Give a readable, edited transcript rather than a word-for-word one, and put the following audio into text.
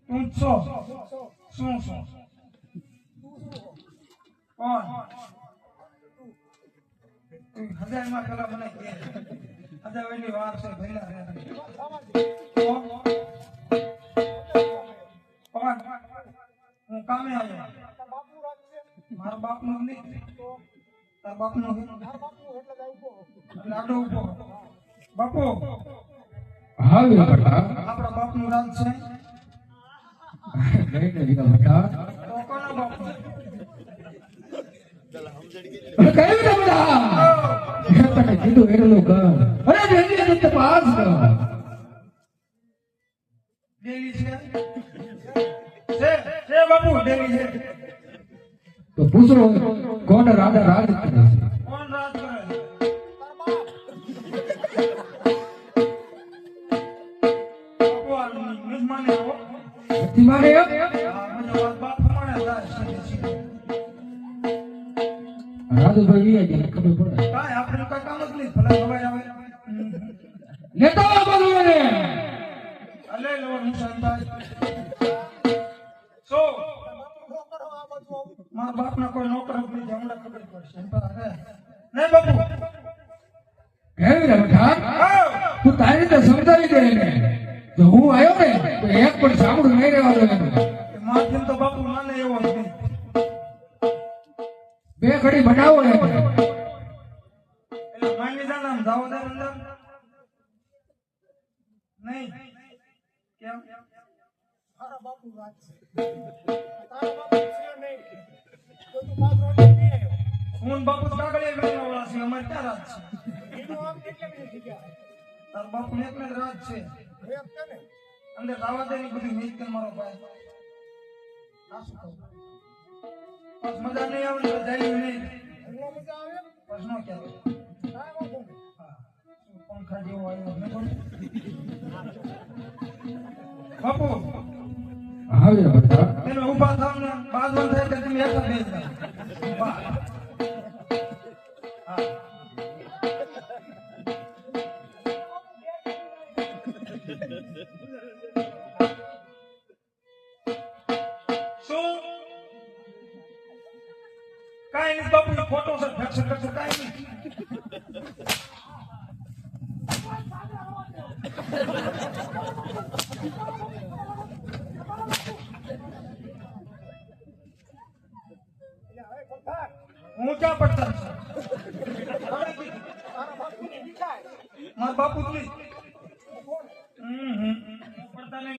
તું છો શું છો કોણ હજારમાં પેલા મને કે હજાર વેલી વાર છે ભઈલા રે કોણ હું કામે આવ્યો મારા બાપનું નહીં તાર બાપનું લાડો ઉભો બાપુ હા બેટા આપણા બાપનું રાજ છે નહીં નહીં બેટા તો કોનો બાપુ અરે કઈ બેટા તને કીધું એટલું કર અરે જલ્દી તે પાસ કર ડેલી છે બાપુ ડેલી છે તો પૂછો કોણ રાજા રાજ કરે છે કોણ રાજ કરે બાપુ આ નિજમાને આવો તમારે આ મને બાપ પ્રમાણે રાજ છે રાજુભાઈ આવી ખબર પડે કાઈ આપણે કઈ કામ જ નહીં ભલે ખબર આવે નેતા બોલવાને અલે લો નિશાનભાઈ સો મારા બાપના કોઈ નોકર નથી હમણાં ખબર પડશે નહીં બાપુ કેવી રે બેટા તું તારી રીતે સમજાવી દે એને જો હું આવ્યો ને તો એક પણ સાંભળું નહીં રહેવા દો એનું માથે તો બાપુ માને એવો નથી બે ઘડી બનાવો ને એટલે માની જાને આમ જાવ દે અંદર નહીં કેમ તારા બાપુ વાત છે તારા બાપુ છે નહીં તો તું બાપ રોટી નહીં આવ્યો હું બાપુ કાગળે વેચવા વાળા છે અમારે ક્યાં રાજ છે એનું આમ કેટલા બધી જગ્યા તાર બાપુ ને એકને જ રાજ છે એક છે ને અંદર જાવા દે ની બધી મીત કર મારો ભાઈ આ શું કહું બસ મજા નહીં આવે ને જાય નહીં એનો મજા આવે પ્રશ્નો ક્યાં કાંઈ વાંધો નહીં પંખા જેવો આવ્યો ને બોલ બાપુ આવે બેટા તમે ઉભા થાવ ને બાજવાન થાય કે તમે એક જ બેસ જાવ વાહ હા શું કાઈ નહીં બાપુ ફોટો છે ફેક્શન કરશે કાઈ નહીં હું ક્યાં પડતા છું તારા બાપુની મીઠાઈ મારા બાપુ જ નહીં